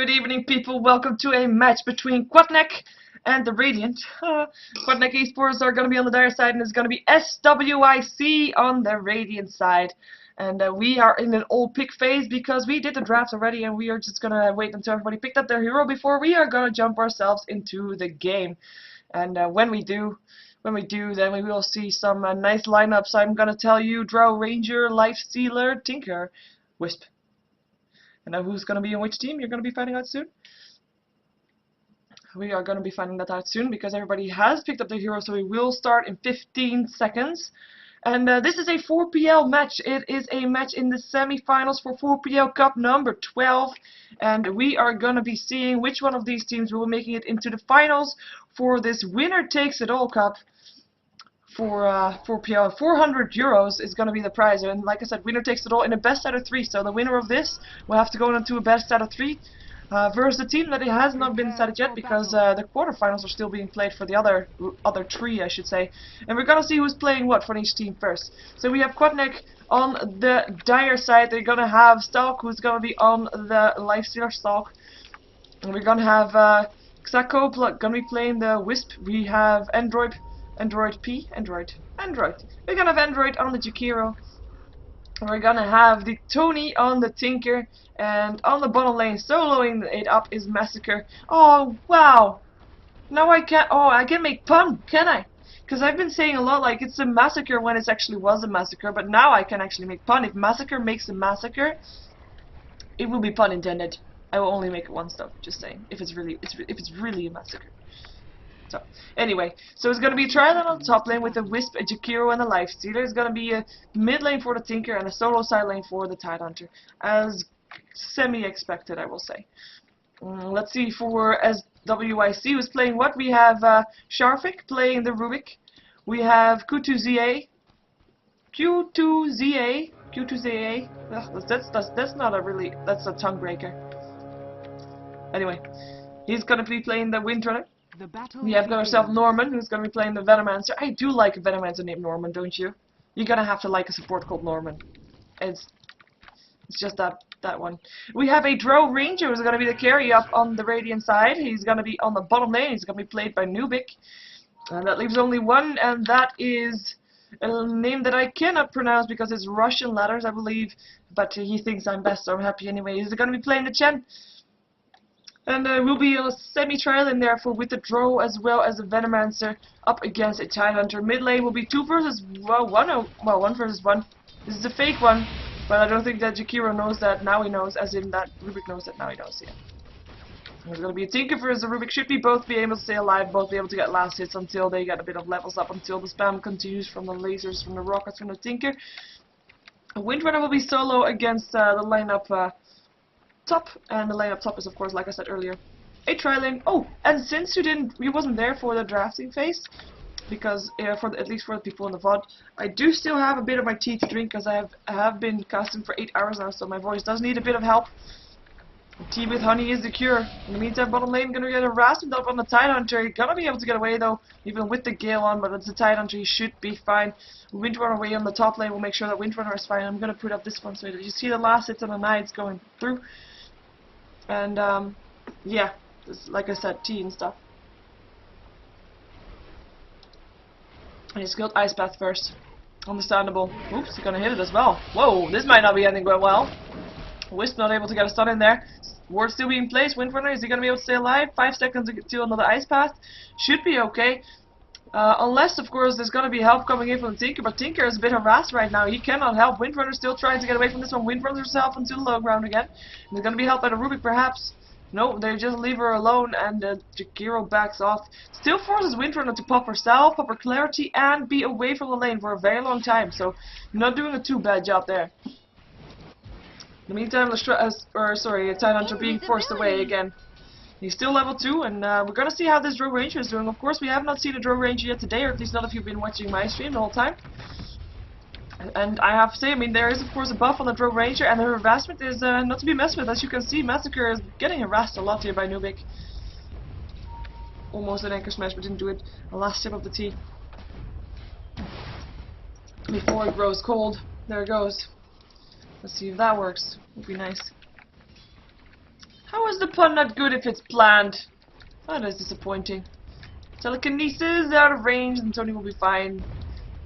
Good evening, people. Welcome to a match between Qnatek and the Radiant. Qnatek esports are going to be on the dire side, and it's going to be SWYC on the Radiant side. And we are in an all pick phase because we did the draft already, and we are just going to wait until everybody picked up their hero before we are going to jump ourselves into the game. And when we do, then we will see some nice lineups. I'm going to tell you: Drow, Ranger, Lifestealer, Tinker, Wisp. And now who's going to be in which team? You're going to be finding out soon. We are going to be finding that out soon because everybody has picked up their hero, so we will start in 15 seconds. And this is a 4PL match. It is a match in the semi-finals for 4PL Cup number 12. And we are going to be seeing which one of these teams will be making it into the finals for this Winner Takes It All Cup. For 4PL, 400 euros is going to be the prize, and like I said, winner takes it all in a best out of 3. So the winner of this will have to go into a best out of 3 versus the team that it has not been decided yet, because the quarterfinals are still being played for the other 3, I should say. And we're gonna see who's playing what for each team first. So we have Qnatek on the Dire side. They're gonna have Stalk, who's gonna be on the Lifestealer Stalk, and we're gonna have Qnatek gonna be playing the Wisp. We have Android. We're gonna have Android on the Jakiro. We're gonna have the Tony on the Tinker, and on the bottom lane, soloing it up is Massacre. Oh wow! Now I can't. Oh, I can make pun, can I? Because I've been saying a lot like it's a massacre when it actually was a massacre, but now I can actually make pun. If Massacre makes a massacre, it will be pun intended. I will only make it once though. Just saying. If it's really a massacre. So, anyway, so it's going to be a trial on the top lane with a Wisp, a Jakiro, and a Lifestealer. It's going to be a mid lane for the Tinker and a solo side lane for the Tidehunter. As semi-expected, I will say. Let's see for SWYC who's playing what. We have Sharvik playing the Rubik. We have Q2ZA. Ugh, that's not a really, that's a tongue breaker. Anyway, he's going to be playing the Windrunner. We have got ourselves Norman, who's going to be playing the Venomancer. I do like a Venomancer named Norman, don't you? You're going to have to like a support called Norman. It's just that one. We have a Drow Ranger who's going to be the carry up on the Radiant side. He's going to be on the bottom lane. He's going to be played by Qnatek. And that leaves only one, and that is a name that I cannot pronounce because it's Russian letters, I believe. But he thinks I'm best, so I'm happy anyway. He's going to be playing the Chen. And we'll be a semi-trial in there with the Drow as well as the Venomancer up against a Tidehunter. Mid lane will be 2 versus 1. Well, 1 versus 1. This is a fake one, but I don't think that Jakiro knows that. Now he knows, as in that Rubik knows that now he knows. Yeah. There's going to be a Tinker versus a Rubik. Should be both be able to stay alive, both be able to get last hits until they get a bit of levels up, until the spam continues from the lasers, from the rockets, from the Tinker. A Windrunner will be solo against the lineup top, and the lane up top is, of course, like I said earlier, a tri-lane. Oh, and since you wasn't there for the drafting phase, because at least for the people in the VOD, I do still have a bit of my tea to drink because I have been casting for 8 hours now, so my voice does need a bit of help. Tea with honey is the cure. In the meantime, bottom lane gonna get harassed up on the Tidehunter. He's gonna be able to get away though, even with the Gale on, but it's the Tidehunter. He should be fine. Windrunner away on the top lane will make sure that Windrunner is fine. I'm gonna put up this one so that you see the last hits on the Knights going through. And yeah, like I said, tea and stuff. And he's killed Ice Path first. Understandable. Oops, he's gonna hit it as well. Whoa, this might not be ending quite well. Wisp not able to get a stun in there. Ward still being placed. Windrunner, is he gonna be able to stay alive? 5 seconds to another Ice Path. Should be okay. Unless, of course, there's gonna be help coming in from the Tinker, but Tinker is a bit harassed right now. He cannot help. Windrunner still trying to get away from this one. Windrunner herself into the low ground again. And they're gonna be helped by the Rubik, perhaps. No, they just leave her alone, and Jakiro backs off. Still forces Windrunner to pop herself, pop her clarity, and be away from the lane for a very long time. So, not doing a too bad job there. In the meantime, Tidehunter being forced away again. He's still level 2, and we're gonna see how this Drow Ranger is doing. Of course, we have not seen a Drow Ranger yet today, or at least not if you've been watching my stream the whole time. And I have to say, I mean, there is of course a buff on the Drow Ranger, and the harassment is not to be messed with. As you can see, Massacre is getting harassed a lot here by Qnatek. Almost an anchor smash, but didn't do it. A last sip of the tea. Before it grows cold. There it goes. Let's see if that works. Would be nice. How is the pun not good if it's planned? That is disappointing. Telekinesis out of range and Tony will be fine.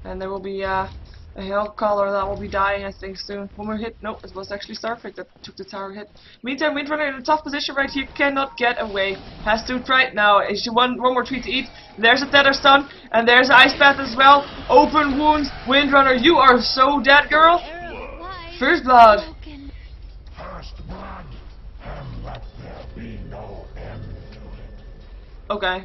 And there will be a hell caller that will be dying, I think, soon. One more hit. Nope, it was actually Starfake that took the tower hit. Meantime, Windrunner in a tough position right here, cannot get away. Has to try it now. Is she one more treat to eat? There's a tether stun, and there's Ice Path as well. Open wounds. Windrunner, you are so dead, girl. First blood. First blood, and let there be no end to it. Okay.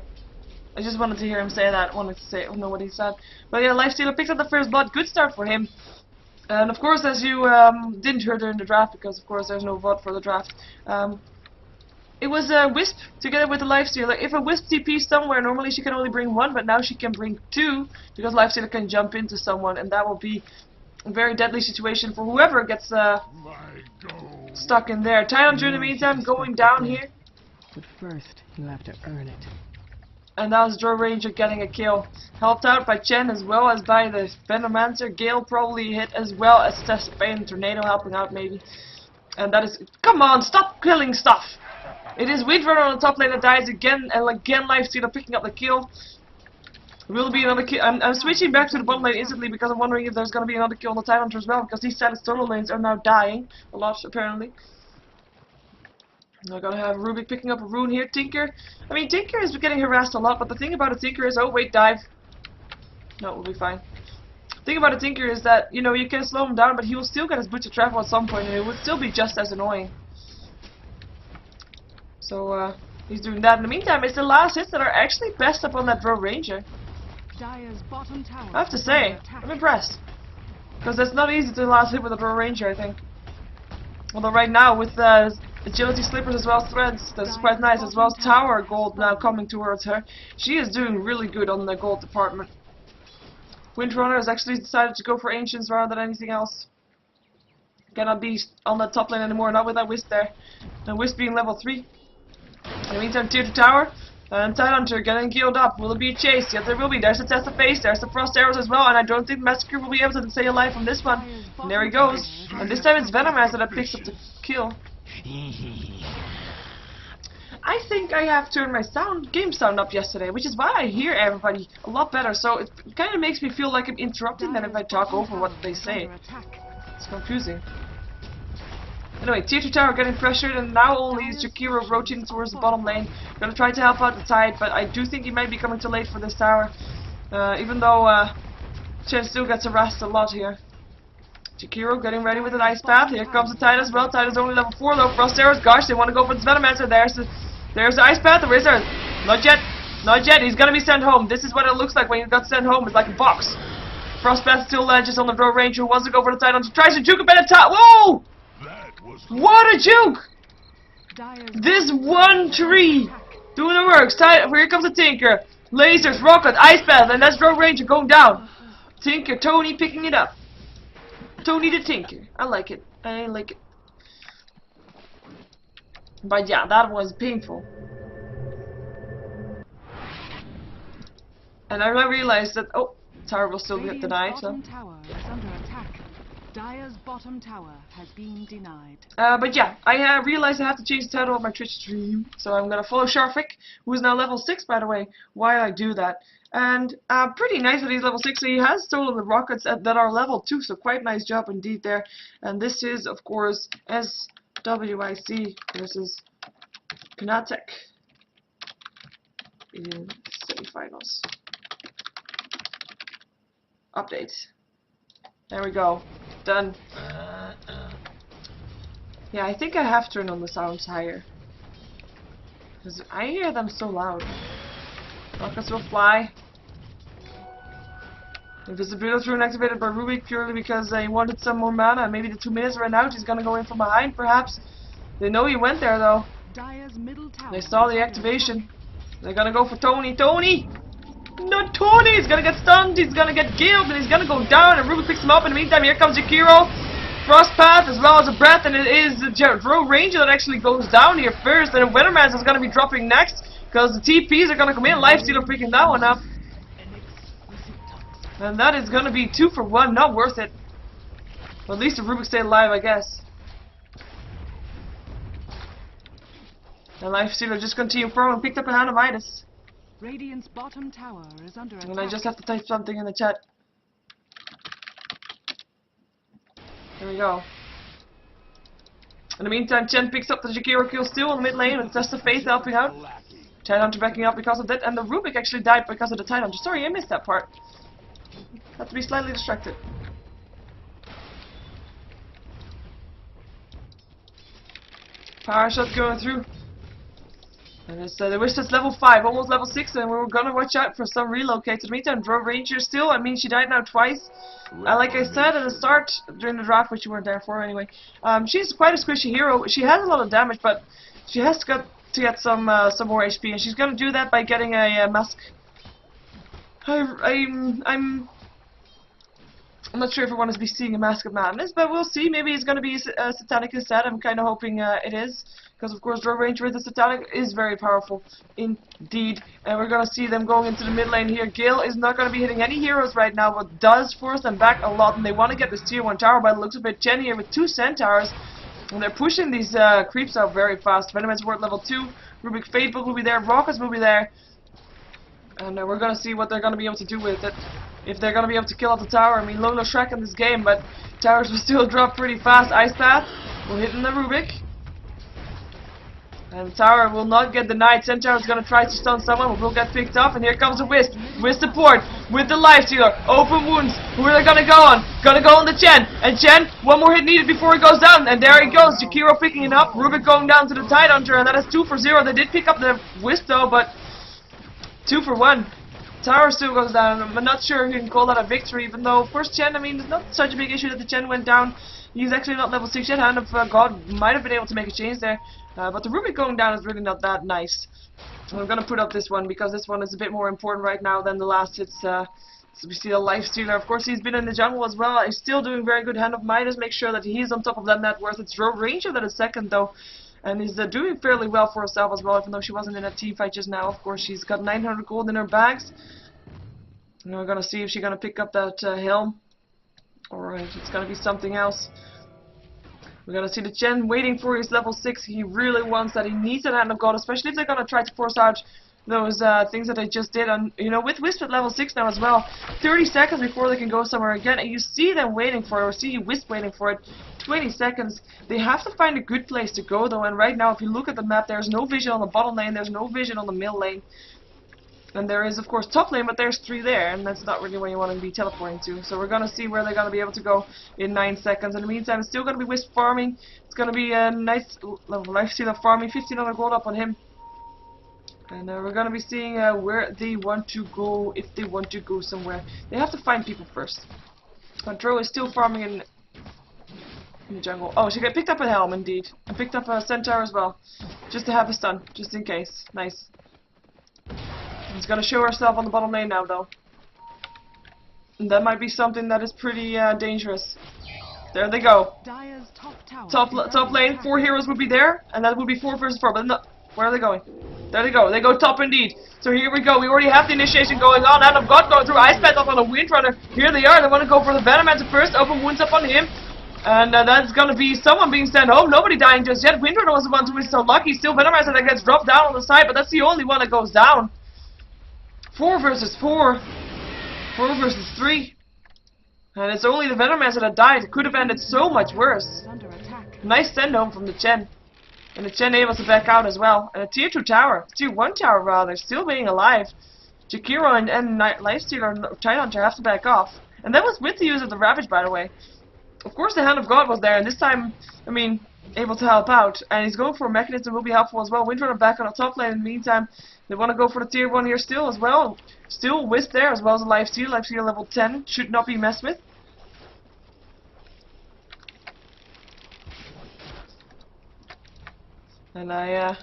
I just wanted to hear him say that. Wanted to know what he said. But yeah, Lifestealer picks up the first blood. Good start for him. And of course, as you didn't hear during the draft, because of course there's no VOD for the draft, it was a Wisp together with the Lifestealer. If a Wisp TP's somewhere, normally she can only bring one, but now she can bring two, because Lifestealer can jump into someone, and that will be a very deadly situation for whoever gets stuck in there. Titan in the meantime going down here. But first, you'll have to earn it. And that was Draw Ranger getting a kill. Helped out by Chen as well as by the Venomancer. Gale probably hit as well as Spain and Tornado helping out maybe. And that is... Come on, stop killing stuff! It is Windrunner on the top lane that dies again, and again Lifestealer picking up the kill. Will be another kill. I'm switching back to the bottom lane instantly because I'm wondering if there's going to be another kill on the Tidehunter as well, because these side solo lanes are now dying a lot apparently. We're gonna have Rubik picking up a rune here. Tinker. I mean, Tinker is getting harassed a lot, but the thing about a Tinker is... Oh, wait, dive. No, we'll be fine. The thing about a Tinker is that, you know, you can slow him down, but he will still get his boots of travel at some point, and it would still be just as annoying. So, he's doing that. In the meantime, it's the last hits that are actually best up on that Draw Ranger. I have to say, I'm impressed. Because it's not easy to last hit with a Draw Ranger, I think. Although right now, with Agility Slippers as well as Threads, that's quite nice, as well as Tower Gold now coming towards her. She is doing really good on the gold department. Windrunner has actually decided to go for Ancients rather than anything else. Cannot be on the top lane anymore, not with that Wisp there. And Wisp being level 3. In the meantime, tier 2 tower. And Tidehunter getting healed up. Will it be a chase? Yes, there will be. There's the Test of Face. There's the Frost Arrows as well. And I don't think Massacre will be able to stay alive from this one. And there he goes. And this time it's Venomancer that picks up the kill. I think I have turned my game sound up yesterday, which is why I hear everybody a lot better. So it kind of makes me feel like I'm interrupting them if I talk over what they say. It's confusing. Anyway, tier 2 tower getting pressured, and now only is Jakiro rotating towards the bottom lane. Gonna try to help out the Tide, but I do think he might be coming too late for this tower. Even though Chen still gets harassed a lot here. Jakiro getting ready with an Ice Path. Here comes the Tide as well. Tide is only level 4 though. Frost Arrows, gosh, they want to go for this Venomancer. There's the Ice Path, the Wizard. Not yet. Not yet. He's gonna be sent home. This is what it looks like when he got sent home. It's like a box. Frost Path still just on the Draw Ranger who wants to go for the Tide. Tries to juke a bit of top. Whoa! What a juke! This one tree doing the works. Here comes the Tinker. Lasers, Rocket, Ice Path, and that's Draw Ranger going down. Tinker, Tony picking it up. Tony the Tinker. I like it. I like it. But yeah, that was painful. And I realized that... Oh, tower will still get denied, so... Dire's bottom tower has been denied. But yeah, I realized I have to change the title of my Twitch stream, so I'm gonna follow Sharfik, who is now level 6 by the way, while I do that. And pretty nice that he's level 6, so he has stolen the rockets that are level 2, so quite nice job indeed there. And this is, of course, SWYC versus Qnatek in semifinals. Update. There we go. Done. Yeah, I think I have turned on the sounds higher. Because I hear them so loud. Rockets will fly. Invisibility rune activated by Rubik purely because he wanted some more mana. Maybe the 2 minutes ran out. He's gonna go in from behind, perhaps. They know he went there, though. They saw the activation. They're gonna go for Tony. Tony! No, Tony! He's gonna get stunned, he's gonna get killed, and he's gonna go down, and Rubik picks him up. In the meantime, here comes Jakiro. Frost Path, as well as a Breath, and it is the Draw Ranger that actually goes down here first, and Weatherman's is gonna be dropping next, because the TPs are gonna come in. Lifestealer picking that one up. And that is gonna be 2 for 1, not worth it. Well, at least the Rubik stayed alive, I guess. The Lifestealer just continued forward and picked up a hand of Midas. Radiant's bottom tower is under attack. And I just have to type something in the chat. There we go. In the meantime, Chen picks up the Jakiro kill still in the mid lane with Test of Faith helping out. Tidehunter backing up because of that, and the Rubik actually died because of the Tidehunter. Sorry, I missed that part. Had to be slightly distracted. Power shot going through. And it's the Wisdom's level 5, almost level 6, and we're gonna watch out for some relocates. In the meantime, Draw Ranger still, I mean, she died now twice. Like I said at the start, during the draft, which you weren't there for anyway, she's quite a squishy hero. She has a lot of damage, but she has to get some more HP, and she's gonna do that by getting a mask. I'm not sure if I want to be seeing a Mask of Madness, but we'll see. Maybe it's going to be Satanic instead. I'm kind of hoping it is. Because, of course, Draw Ranger with the Satanic is very powerful indeed. And we're going to see them going into the mid lane here. Gale is not going to be hitting any heroes right now, but does force them back a lot. And they want to get this tier 1 tower by the looks of it. Chen here with 2 centaurs. And they're pushing these creeps out very fast. Venomous Ward level 2. Rubik Fatebook will be there. Rockets will be there. And we're going to see what they're going to be able to do with it. If they're going to be able to kill off the tower. I mean, Lola Shrek in this game, but towers will still drop pretty fast. Ice Path will hit in the Rubik. And the tower will not get denied. Centaur is going to try to stun someone, but will get picked up. And here comes the Wisp. Wisp support with the Lifestealer. Open wounds. Who are they going to go on? Going to go on the Chen. And Chen, one more hit needed before he goes down. And there he goes. Jakiro picking it up. Rubik going down to the Tidehunter. And that is 2 for 0. They did pick up the Wisp though, but 2 for 1. Tower still goes down. I'm not sure if you can call that a victory, even though first Chen, I mean, it's not such a big issue that the Chen went down. He's actually not level 6 yet. Hand of God might have been able to make a change there. But the Rubik going down is really not that nice. And I'm going to put up this one because this one is a bit more important right now than the last. It's so we see the Lifestealer. Of course, he's been in the jungle as well. He's still doing very good. Hand of Midas, make sure that he's on top of that net worth. It's Draw Ranger that is second though. And he's doing fairly well for herself as well, even though she wasn't in a team fight just now. Of course, she's got 900 gold in her bags. And we're going to see if she's going to pick up that helm. Or if it's going to be something else. We're going to see the Chen waiting for his level 6. He really wants that. He needs that Hand of God, especially if they're going to try to force out those things that they just did. And, you know, with Wisp at level 6 now as well, 30 seconds before they can go somewhere again. And you see them waiting for it, or see Wisp waiting for it. 20 seconds. They have to find a good place to go though, and right now if you look at the map, there's no vision on the bottom lane, there's no vision on the middle lane. And there is of course top lane, but there's 3 there, and that's not really where you want to be teleporting to. So we're gonna see where they're gonna be able to go in 9 seconds. In the meantime, it's still gonna be Wisp farming. It's gonna be a nice Lifestealer farming, 1500 gold up on him. And we're gonna be seeing where they want to go, if they want to go somewhere. They have to find people first. Control is still farming in the jungle. Oh, she got picked up a helm indeed. And picked up a centaur as well. Just to have a stun, just in case. Nice. She's gonna show herself on the bottom lane now though. And that might be something that is pretty dangerous. There they go. Top lane, 4 heroes would be there, and that would be 4 versus 4, but no, where are they going? There they go. They go top indeed. So here we go. We already have the initiation going on. Hand of God going through. Ice Path up on a Windrunner. Here they are. They want to go for the Venomancer first. Open wounds up on him. And that's going to be someone being sent home. Nobody dying just yet. Windrunner was the one who was so lucky. Still Venomancer that gets dropped down on the side, but that's the only one that goes down. 4 versus 4. 4 versus 3. And it's only the Venomancer that died. It could have ended so much worse. Nice send home from the Chen. And the Chen able to back out as well. And a tier 2 tower. Tier 1 tower rather. Still being alive. Jakiro and Lifestealer and Tidehunter have to back off. And that was with the use of the Ravage, by the way. Of course the Hand of God was there, and this time, I mean, able to help out. And he's going for a Mechanism, will be helpful as well. Windrunner back on the top lane in the meantime. They want to go for the tier 1 here still as well. Still Wisp there as well as a Lifestealer. Lifestealer level 10. Should not be messed with. And I'm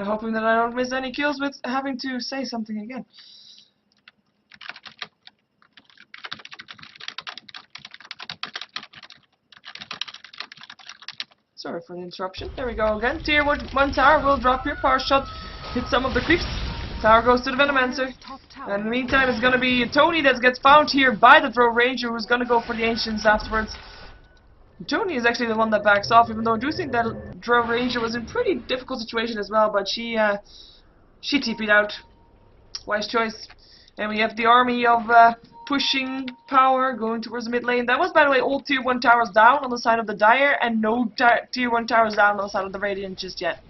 hoping that I don't miss any kills with having to say something again. Sorry for the interruption. There we go again. Tier 1 tower will drop here. Power shot hit some of the creeps. Tower goes to the Venomancer. And in the meantime, it's going to be Tony that gets found here by the Draw Ranger, who's going to go for the Ancients afterwards. Tony is actually the one that backs off, even though I do think that Drow Ranger was in pretty difficult situation as well, but she TP'd out. Wise choice. And we have the army of pushing power going towards the mid lane. That was, by the way, all tier 1 towers down on the side of the Dire, and no tier 1 towers down on the side of the Radiant just yet.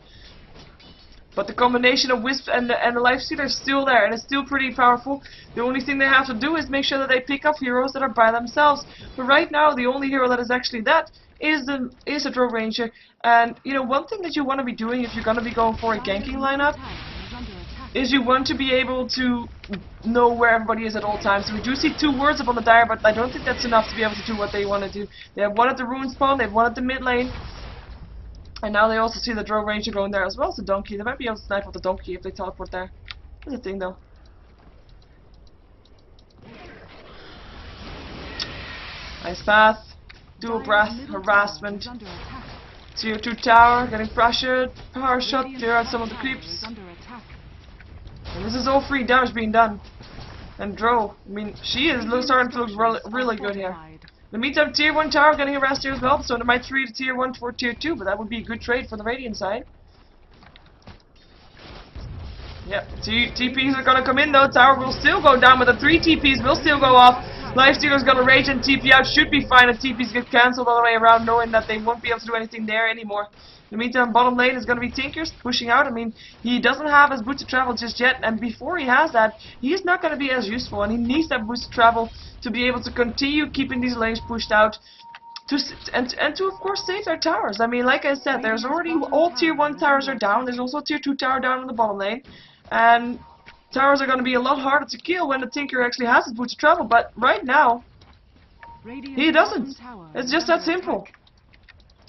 But the combination of Wisp and the Lifestealer is still there, and it's still pretty powerful. The only thing they have to do is make sure that they pick up heroes that are by themselves. But right now, the only hero that is actually that is a Drow Ranger. And, you know, one thing that you want to be doing if you're going to be going for a ganking lineup is you want to be able to know where everybody is at all times. So we do see 2 wards up on the Dire, but I don't think that's enough to be able to do what they want to do. They have one at the rune spawn, they have one at the mid lane. And now they also see the Drow Ranger going there as well as the Donkey. They might be able to snipe with the Donkey if they teleport there. That's the thing though. Nice path. Dual breath. Harassment. Tier 2 tower. Getting pressured. Power shot. Clear out some of the creeps. And this is all free damage being done. And Drow, I mean, she is starting to look really good here. In the meantime, tier 1 tower getting harassed here as well, so they might trade to tier 1 for tier 2, but that would be a good trade for the Radiant side. Yep, TPs are gonna come in though, tower will still go down, but the 3 TPs will still go off. Lifestealer's gonna rage and TP out, should be fine if TPs get cancelled all the way around, knowing that they won't be able to do anything there anymore. In the meantime, bottom lane is going to be Tinkers pushing out. I mean, he doesn't have his boots of travel just yet, and before he has that, he's not going to be as useful, and he needs that boost of travel to be able to continue keeping these lanes pushed out, and to of course save their towers. I mean, like I said, there's already all tier 1 towers are down. There's also a tier 2 tower down in the bottom lane, and towers are going to be a lot harder to kill when the Tinker actually has his boots of travel. But right now, he doesn't. It's just that simple.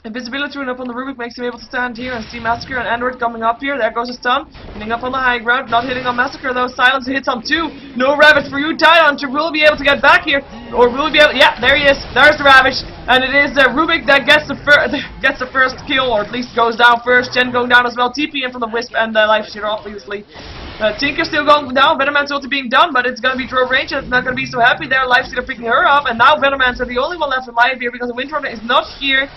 Invisibility rune up on the Rubik makes him able to stand here and see Massacre and Android coming up here. There goes a stun. Hitting up on the high ground. Not hitting on Massacre though. Silence hits on 2. No Ravage for you. Tidehunter will be able to get back here. Or will he be able... Yeah, there he is. There's the Ravage. And it is Rubik that gets the first kill, or at least goes down first. Jen going down as well. TP in from the Wisp and the Lifestealer obviously. Tinker still going down. Venomman's ulti being done, but it's going to be Drow Ranger that's not going to be so happy there. Lifestealer picking her up. And now Venomman's the only one left alive here because the Windrunner is not here.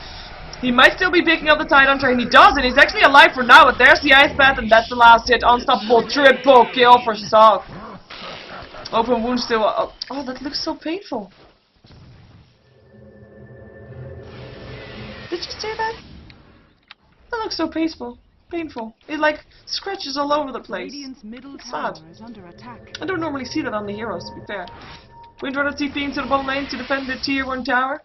He might still be picking up the Tidehunter, and he does, and he's actually alive for now, but there's the Ice Path, and that's the last hit. Unstoppable triple kill for Sog. Open wound still. Oh, that looks so painful. Did you say that? That looks so painful. It like scratches all over the place. It's sad. I don't normally see that on the heroes, to be fair. Windrunner TP into the bottom lane to defend the tier 1 tower.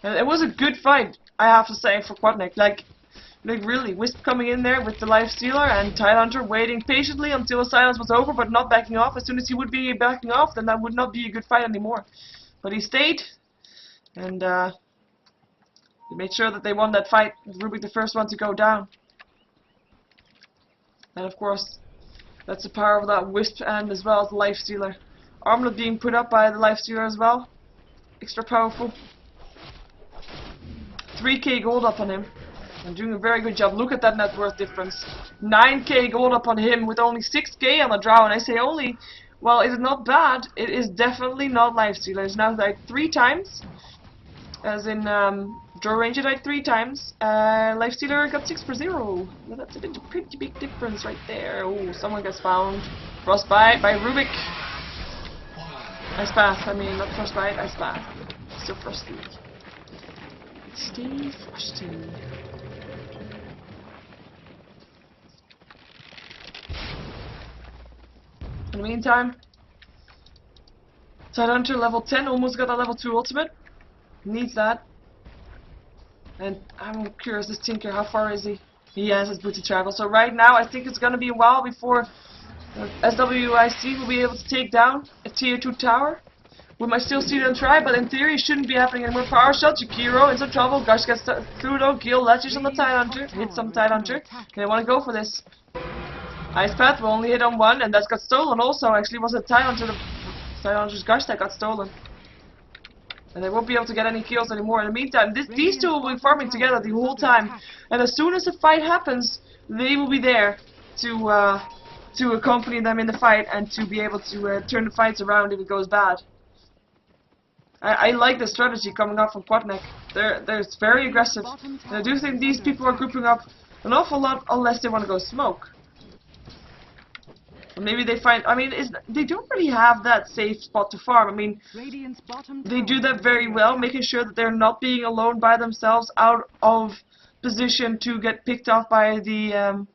And it was a good fight, I have to say, for Qnatek. Like really, Wisp coming in there with the Lifestealer and Tidehunter waiting patiently until the silence was over, but not backing off. As soon as he would be backing off, then that would not be a good fight anymore. But he stayed, and he made sure that they won that fight. Rubik the first one to go down. And of course, that's the power of that Wisp and as well as the Lifestealer. Armlet being put up by the Lifestealer as well. Extra powerful. 3k gold up on him. I'm doing a very good job. Look at that net worth difference. 9k gold up on him with only 6k on the Drow. And I say only, well, is it not bad? It is definitely not Lifestealer. It's now died 3 times. As in, Drow Ranger died 3 times. Lifestealer got 6 for 0. Well, that's a pretty big difference right there. Oh, someone gets found. Frostbite by Rubik. Ice Path. I mean, not Frostbite, Ice Path. Still frosty. Stay frosty. In the meantime, Tidehunter level 10 almost got a level 2 ultimate. Needs that. And I'm curious, this Tinker, how far is he? He has his boots of travel. So right now, I think it's going to be a while before SWYC will be able to take down a tier 2 tower. We might still see them try, but in theory it shouldn't be happening anymore. Power shot, Jakiro in some trouble. Gush gets through though. Gil latches on the Tidehunter. Hits some Tidehunter. They want to go for this. Ice Path will only hit on 1, and that's got stolen also. Actually, was a Tidehunter. The Tidehunter's Gush that got stolen. And they won't be able to get any kills anymore. In the meantime, these two will be farming together the whole time. And as soon as the fight happens, they will be there to accompany them in the fight and to be able to turn the fights around if it goes bad. I like the strategy coming up from Qnatek. They're very aggressive. And I do think these people are grouping up an awful lot unless they want to go smoke. Or maybe they find, I mean, they don't really have that safe spot to farm. I mean, they do that very well, making sure that they're not being alone by themselves, out of position to get picked off by the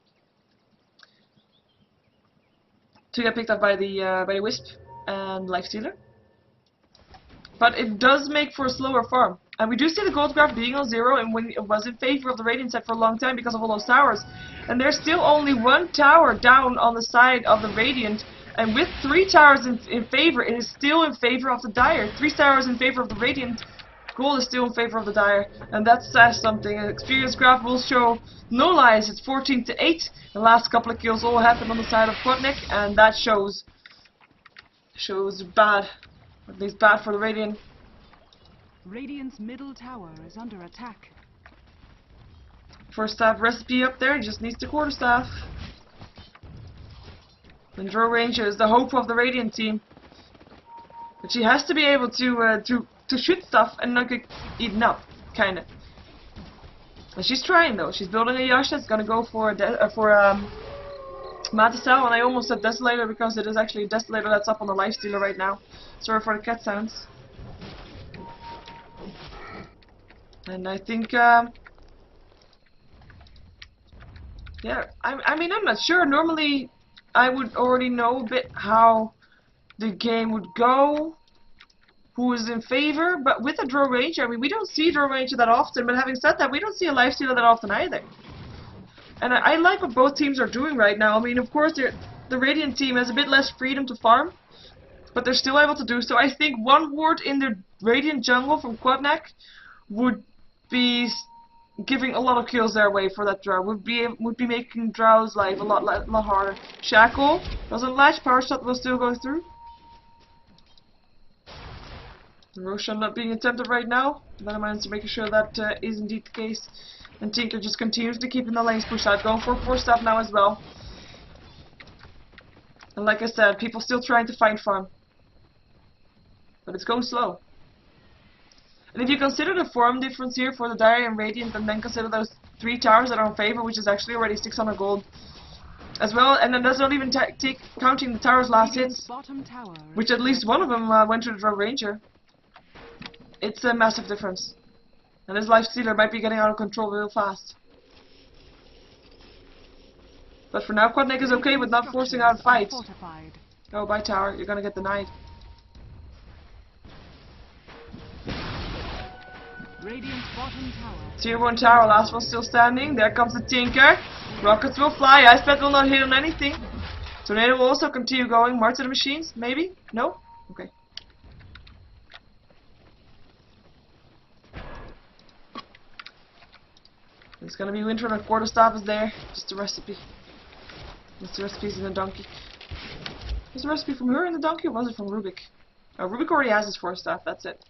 Wisp and Lifestealer. But it does make for a slower farm. And we do see the gold graph being on 0, and when it was in favor of the Radiant set for a long time because of all those towers. And there's still only 1 tower down on the side of the Radiant, and with 3 towers in favor, it is still in favor of the Dire. 3 towers in favor of the Radiant, gold is still in favor of the Dire, and that says something. An experience graph will show no lies. It's 14-8. The last couple of kills all happened on the side of Qnatek, and that shows bad. At least bad for the Radiant. Radiant's middle tower is under attack. First staff recipe up there, just needs the quarterstaff. And Drow Ranger is the hope of the Radiant team. But she has to be able to shoot stuff and not get eaten up, kinda. And she's trying though. She's building a Yash that's gonna go for Maticel, and I almost said Desolator because it is actually a Desolator that's up on the Lifestealer right now. Sorry for the cat sounds. And I think, yeah, I mean, I'm not sure. Normally, I would already know a bit how the game would go, who is in favor, but with a Drow Ranger, I mean, we don't see Drow Ranger that often, but having said that, we don't see a Lifestealer that often either. And I like what both teams are doing right now. I mean, of course, the Radiant team has a bit less freedom to farm, but they're still able to do so. I think 1 ward in the Radiant jungle from Qnatek would be giving a lot of kills their way for that Drow. Would be making Drow's life a lot harder. Shackle doesn't latch. Power shot will still go through. Roshan not being attempted right now. Venomance making sure that is indeed the case. And Tinker just continues to keep in the lanes pushed out, going for 4 staff now as well. And like I said, people still trying to find farm. But it's going slow. And if you consider the farm difference here for the Dire and Radiant, and then consider those 3 towers that are in favor, which is actually already 600 gold as well, and then that's not even counting the tower's last hits, which at least one of them went to the Drow Ranger. It's a massive difference. And this Lifestealer might be getting out of control real fast. But for now, Qnatek is okay with not forcing out fights. Oh, bye tower, you're gonna get denied. Tier 1 tower, last one still standing. There comes the Tinker. Rockets will fly. Ice Pet will not hit on anything. Tornado will also continue going. March to the machines? Maybe? No? Okay. It's gonna be winter and a quarterstaff is there. Just a recipe. What's the recipe's in the donkey? Was the recipe from her in the donkey or was it from Rubik? Oh, Rubik already has his 4 staff, that's it.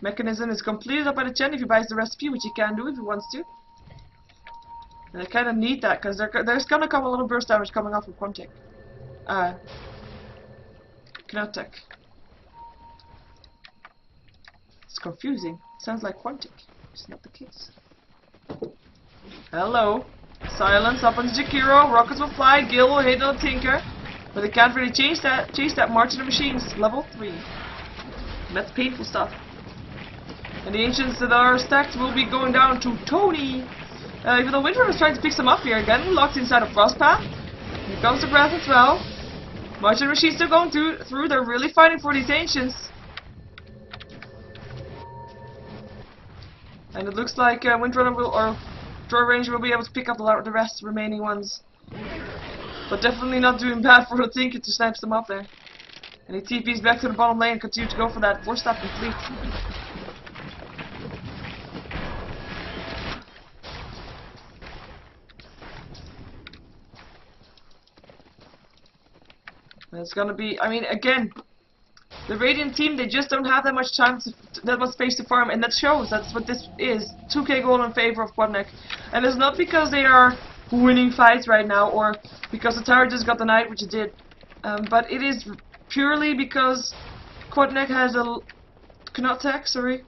Mechanism is completed up by the Chen if he buys the recipe, which he can do if he wants to. And I kind of need that because there's gonna come a lot of burst damage coming off from Qnatek. Qnatek. It's confusing. Sounds like Qnatek. It's not the case. Hello. Silence up on Jakiro. Rockets will fly. Gil will hit on Tinker. But they can't really chase that March of the Machines. Level 3. And that's painful stuff. And the Ancients that are stacked will be going down to Tony. Even though Windrunner is trying to pick some up here again. Locked inside a Frostpath. Here comes the Breath as well. March of the Machines still going through. They're really fighting for these Ancients. And it looks like Windrunner or Drow Ranger will be able to pick up the rest remaining ones. But definitely not doing bad for the Tinker to snatch them up there. And he TP's back to the bottom lane and continue to go for that 4-staff complete. And it's gonna be, I mean, again, the Radiant team, they just don't have that much time, that much space to farm, and that shows. That's what this is. 2k gold in favor of Qnatek. And it's not because they are winning fights right now, or because the tower just got denied, which it did. But it is purely because Qnatek has Qnatek, sorry,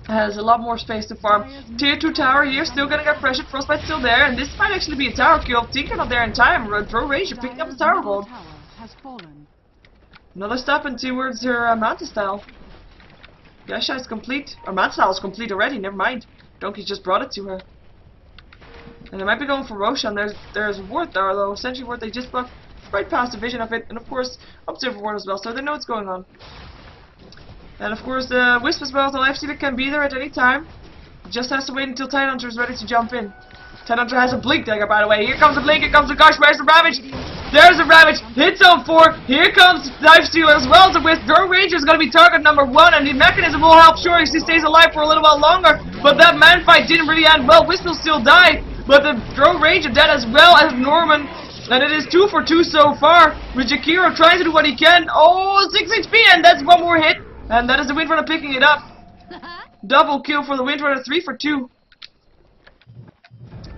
has a lot more space to farm. Tier 2 tower here, still gonna get pressured. Frostbite's still there, and this might actually be a tower kill. Tinker not there in time. Throw Ranger picking up the tower gold. Another step in towards her Mantis style. Gesha is complete. Or Mantis style is complete already, never mind. Donkey just brought it to her. And they might be going for Roshan. There's Ward there though. Essentially Ward, they just blocked right past the vision of it, and of course Observer Ward as well, so they know what's going on. And of course the Wisp as well, the Lifestealer can be there at any time. Just has to wait until Tidehunter is ready to jump in. Tidehunter has a Blink Dagger, by the way. Here comes the Blink, here comes the Gush, where's the Ravage? There's the Ravage, hits on 4, here comes Lifestealer as well as the Wisp. Drone Ranger is going to be target number 1, and the mechanism will help sure he stays alive for a little while longer. But that man fight didn't really end well. Wisp will still die, but the Drone Ranger dead as well as Norman. And it is 2 for 2 so far, with Jakiro trying to do what he can. Oh, 6 HP, and that's one more hit. And that is the Windrunner picking it up. Double kill for the Windrunner, 3 for 2.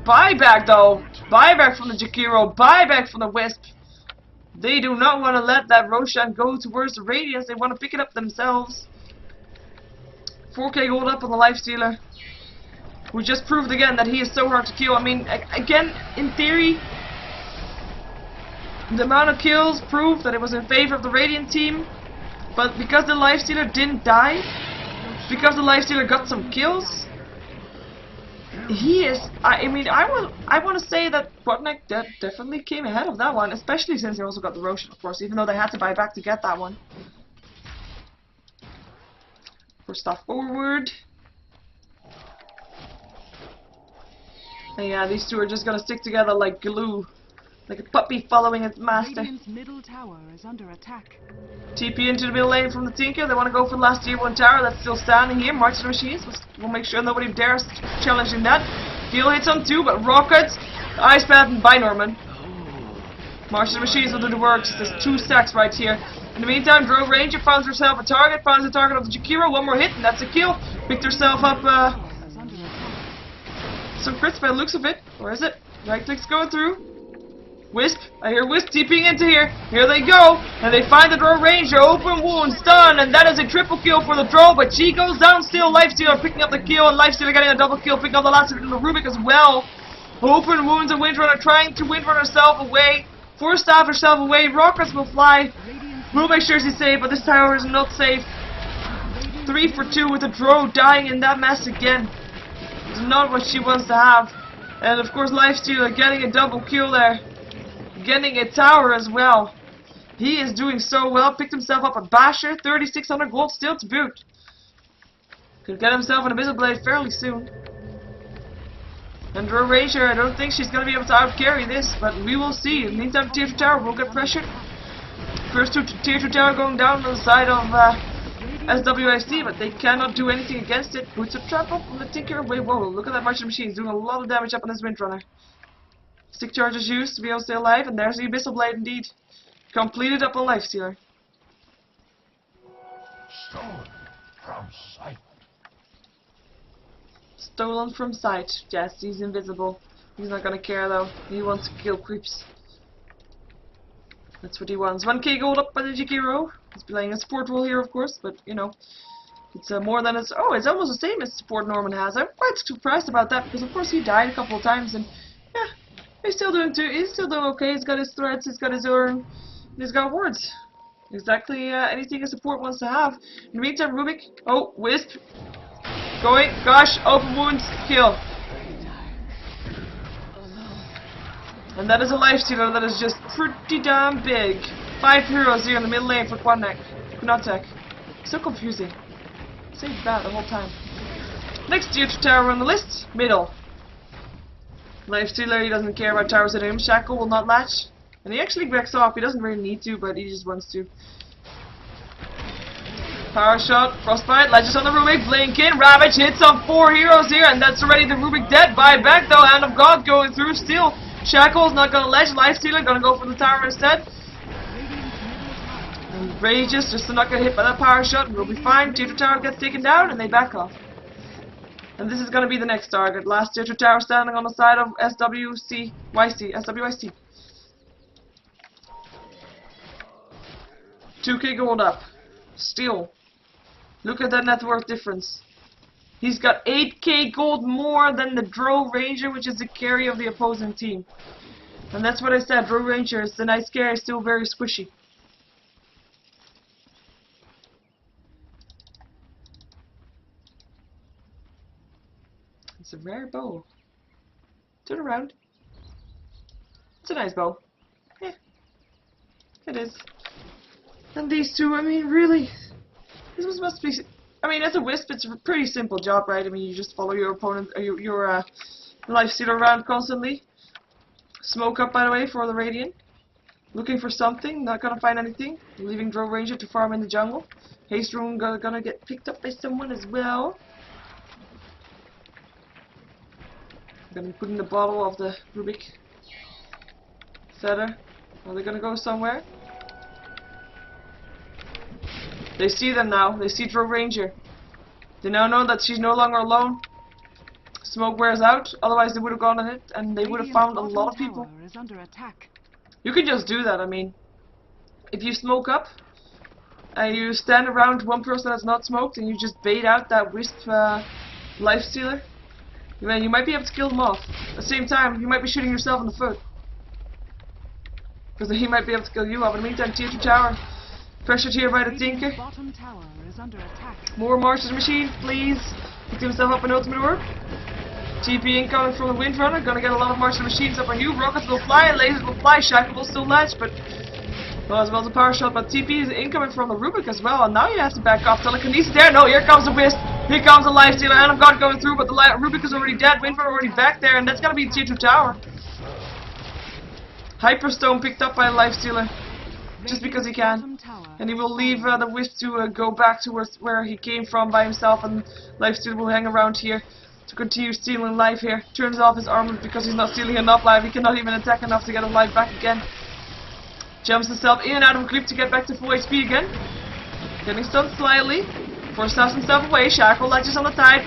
Buyback though. Buyback from the Jakiro, buyback from the Wisp. They do not want to let that Roshan go towards the Radiance. They want to pick it up themselves. 4k gold up on the Lifestealer, who just proved again that he is so hard to kill. I mean, again, in theory, the amount of kills proved that it was in favor of the Radiant team, but because the Lifestealer didn't die, because the Lifestealer got some kills, he is, I mean, I want to say that Qnatek definitely came ahead of that one, especially since he also got the Roshan, of course, even though they had to buy back to get that one. First stuff forward. And yeah, these two are just gonna stick together like glue. Like a puppy following its master. Middle tower is under attack. TP into the middle lane from the Tinker. They want to go for the last tier 1 tower that's still standing here. March the Machines. We'll make sure nobody dares challenging that. Heal hits on 2, but Rockets, Ice Path, and by Norman. March the Machines will do the work. There's 2 stacks right here. In the meantime, Drone Ranger finds herself a target. Finds the target of the Jakiro. One more hit, and that's a kill. Picked herself up some crits by the looks of it. Where is it? Right click's going through. Wisp, I hear Wisp TPing into here. Here they go, and they find the Drone Ranger, open wound, stun, and that is a triple kill for the Drone, but she goes down still. Lifestealer picking up the kill, and Lifestealer getting a double kill, picking up the last hit from the Rubik as well. Open wounds, and Windrunner trying to Windrunner herself away, force staff herself away. Rockets will fly. We'll make sure she's safe, but this tower is not safe. 3 for 2 with the Drone dying in that mess again. It's not what she wants to have. And of course Lifestealer getting a double kill there. Getting a tower as well. He is doing so well. Picked himself up a Basher. 3,600 gold still to boot. Could get himself an Abyssal Blade fairly soon. And Drone Ranger, I don't think she's going to be able to out-carry this, but we will see. In the meantime, Tier 2 tower will get pressured. First Tier 2 tower going down on the side of SWYC, but they cannot do anything against it. Boots a trap up from the Tinker. Wait, whoa, look at that Martian Machine. He's doing a lot of damage up on this Windrunner. 6 charges used to be able to stay alive, and there's the Abyssal Blade indeed. Completed up on Lifestealer. Stolen from sight. Stolen from sight. Yes, he's invisible. He's not gonna care though. He wants to kill creeps. That's what he wants. 1k gold up by the Jakiro. He's playing a support role here, of course, but you know, it's more than it's. Oh, it's almost the same as support Norman has. I'm quite surprised about that because, of course, he died a couple of times, and yeah. He's still doing okay. He's got his threats, he's got his urn, and he's got wards. Exactly anything a support wants to have. In the meantime, Rubik. Oh, Wisp. Going. Gosh, open wounds. Kill. And that is a Lifestealer that is just pretty damn big. 5 heroes here in the middle lane for Qnatek. So confusing. Say that the whole time. Next tier 2 tower on the list. Middle. Lifestealer, he doesn't care about towers at him. Shackle will not latch. And he actually backs off. He doesn't really need to, but he just wants to. Power shot, Frostbite, latches on the Rubik, blink in, Ravage hits on 4 heroes here, and that's already the Rubik dead. Buyback though, Hand of God going through still. Shackle's not gonna ledge, Lifestealer gonna go for the tower instead. And Rages just not gonna hit by that power shot, and we'll be fine. Tier 2 tower gets taken down, and they back off. And this is going to be the next target. Last Tier 2 tower standing on the side of SWYC. 2k gold up. Still, look at that net worth difference. He's got 8k gold more than the Drow Ranger, which is the carry of the opposing team. And that's what I said, Drow Ranger is the nice carry, still very squishy. It's a rare bow. Turn around. It's a nice bow. Yeah, it is. And these two, I mean, really, this must be. I mean, as a wisp, it's a pretty simple job, right? I mean, you just follow your opponent, your lifestealer around constantly. Smoke up, by the way, for the Radiant. Looking for something, not gonna find anything. Leaving Drow Ranger to farm in the jungle. Haste Rune gonna get picked up by someone as well. Gonna be put in the bottle of the Rubik feather. Are they gonna go somewhere? They see them now. They see Drow Ranger. They now know that she's no longer alone. Smoke wears out. Otherwise, they would have gone on it, and they would have found a lot of people. Is under attack. You can just do that. I mean, if you smoke up and you stand around one person that's not smoked, and you just bait out that wisp lifestealer, you might be able to kill them off. At the same time, you might be shooting yourself in the foot, because he might be able to kill you off. In the meantime, tier 2 tower pressured here by the Tinker. Bottom tower is under attack. More Martian Machine, please. Pick himself up an ultimate orb. TP incoming from the Windrunner. Gonna get a lot of Martian Machines up on you. Rockets will fly, lasers will fly, Shackle will still latch, but well, as well as a power shot. But TP is incoming from the Rubik as well, and now you have to back off. Telekinesis there. No, here comes the Wisp. Here comes the Lifestealer, and I'm God going through, but the Rubik is already dead. Windrunner already back there, and that's gonna be a tier 2 tower. Hyperstone picked up by a Lifestealer. Just because he can. And he will leave the Wisp to go back to where he came from by himself, and Lifestealer will hang around here to continue stealing life here. Turns off his armor because he's not stealing enough life. He cannot even attack enough to get his life back again. Jumps himself in and out of a creep to get back to full HP again. Getting stunned slightly. Forces himself away. Shackle latches on the tide.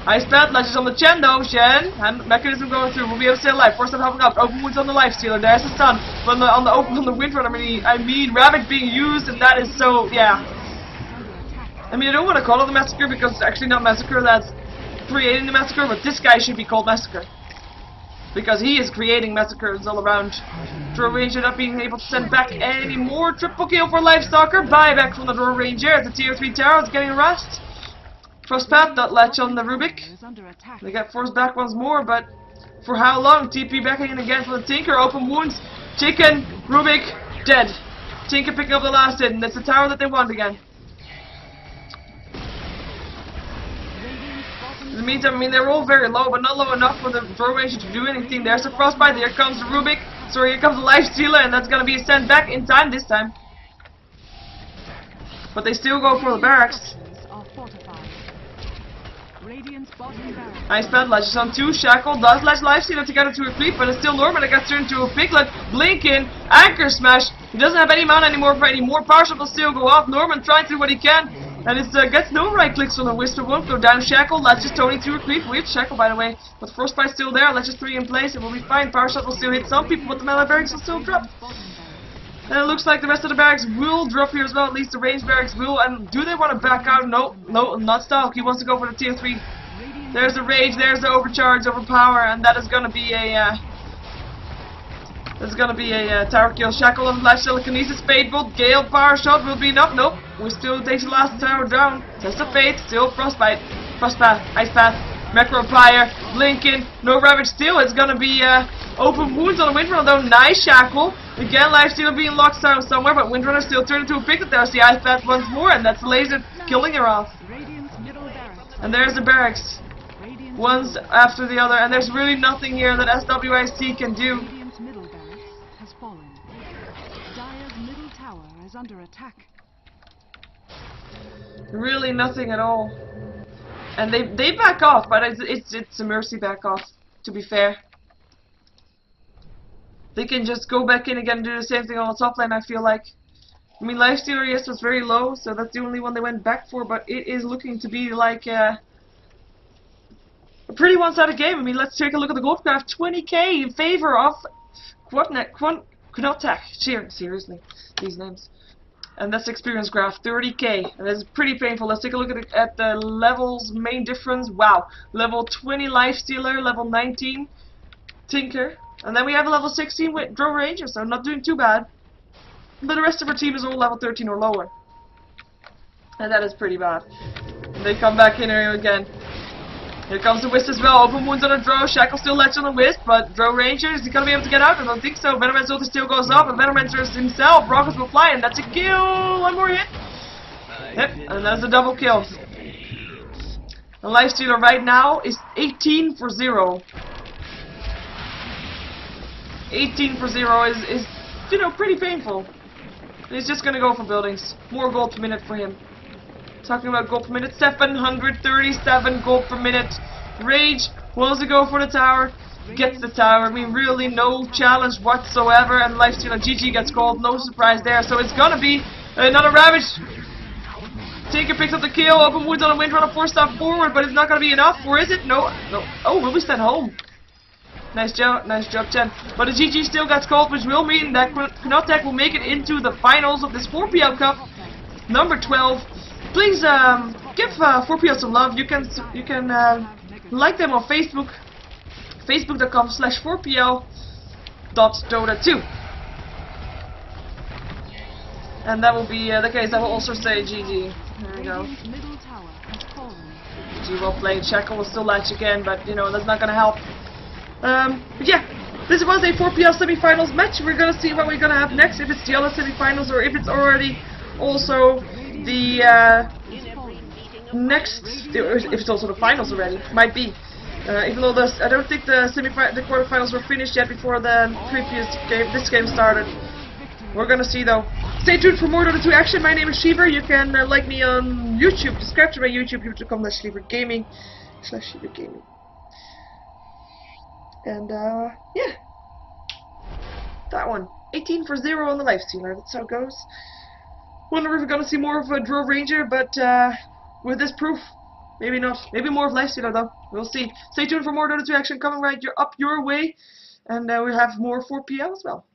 Ice Bat latches on the Chen though. Shen and Mechanism going through. Will be able to stay alive. Force them helping up. Open wounds on the Lifestealer. There's the stun. On the Windrunner. I mean Ravage being used, and that is so yeah. I mean, I don't want to call it the Massacre because it's actually not Massacre that's creating the Massacre, but this guy should be called Massacre because he is creating massacres all around. Drow Ranger not being able to send back any more. Triple kill for Lifestalker. Buyback from the Drow Ranger as the tier 3 tower is getting harassed. Frostpath, dot latch on the Rubik. They get forced back once more, but for how long? TP backing in again for the Tinker. Open wounds. Chicken, Rubik, dead. Tinker picking up the last hit, and that's the tower that they want again. In the meantime, I mean, they're all very low, but not low enough for the Drow Ranger to do anything. There's the Frostbite. Here comes the Rubik. Sorry, here comes the Lifestealer, and that's going to be sent back in time this time. But they still go for the barracks. Ice Bat latches on 2, Shackle does latch Lifestealer to get it to a creep, but it's still Norman that gets turned into a Piglet. Blinking, Anchor Smash. He doesn't have any mana anymore for any more. Power Shot will still go off. Norman trying to do what he can, and it gets no right clicks on the Wisp. It won't go down. Shackle latches Tony to a creep. Weird Shackle, by the way, but Frostbite's still there. Latches 3 in place. It will be fine. Power Shot will still hit some people, but the melee barracks will still drop. And it looks like the rest of the barracks will drop here as well. At least the range barracks will. And do they want to back out? No, not Stalk. He wants to go for the tier 3. There's the rage, there's the overcharge, overpower, and that is gonna be a tower kill. Shackle on Flash, Telekinesis, Fate Bolt, Gale, Power Shot will be enough. Nope, we still takes the last tower down. Test of Fate, still Frostbite, Frostpath, Ice Path, Macro Fire, Blinking, no Ravage still. It's gonna be open wounds on the Windrunner though. Nice Shackle. Again, Lifestealer being locked down somewhere, but Windrunner still turned into a Piglet. There's the Ice Path once more, and that's the laser killing her off. And there's the barracks. One's after the other, and there's really nothing here that SWYC can do. Radiant's middle barracks has fallen. Dire's middle tower is under attack. Really nothing at all. And they back off, but it's a mercy back off, to be fair. They can just go back in again and do the same thing on the top lane, I feel like. I mean, Lifestealer, yes, was very low, so that's the only one they went back for, but it is looking to be like a pretty one-sided game. I mean, let's take a look at the gold graph. 20k in favor of Qnatek. Seriously, these names. And that's experience graph, 30k. And it's pretty painful. Let's take a look at the levels, main difference. Wow. Level 20 Lifestealer, level 19 Tinker. And then we have a level 16 with Drone Ranger, so not doing too bad. But the rest of our team is all level 13 or lower. And that is pretty bad. And they come back in here again. Here comes the Wisp as well. Open wounds on a Drow. Shackle still latch on the Wisp, but Drow Ranger, is he gonna be able to get out? I don't think so. Venomancer's ulti still goes up, and Venomancer's himself. Rockets will fly, and that's a kill. One more hit. Yep, and that's a double kill. The Lifestealer right now is 18 for 0. 18 for 0 is you know, pretty painful. And he's just gonna go for buildings. More gold per minute for him. Talking about gold per minute, 737 gold per minute. Rage wants to go for the tower, gets the tower. I mean, really no challenge whatsoever. And Lifestealer GG gets gold, no surprise there. So it's gonna be another Ravage. Tinker picks up the kill. Open wounds on a Windrunner, 4-stop forward, but it's not gonna be enough. Or is it? No, no. Oh, will we send home? Nice job, Chen. But the GG still gets gold, which will mean that Qnatek will make it into the finals of this 4PL Cup, number 12. Please give 4PL some love. You can like them on Facebook, facebook.com/4pl.dota2. And that will be the case. I will also say GG. There we go. GG, well played. Shackle will still latch again, but you know that's not gonna help. But yeah, this was a 4PL semifinals match. We're gonna see what we're gonna have next. If it's the other semifinals or if it's already also the next, if it's also the finals already, might be. Even though I don't think the quarterfinals were finished yet before the previous game, this game started. We're gonna see though. Stay tuned for more Dota 2 action. My name is Sheever. You can like me on YouTube. Subscribe to my YouTube, youtube.com/SheeverGaming. And yeah, that one. 18 for 0 on the Lifestealer. That's how it goes. Wonder if we're gonna see more of a Drow Ranger, but with this proof, maybe not. Maybe more of Lifestealer though. We'll see. Stay tuned for more Dota 2 action coming right up your way, and we'll have more 4PL as well.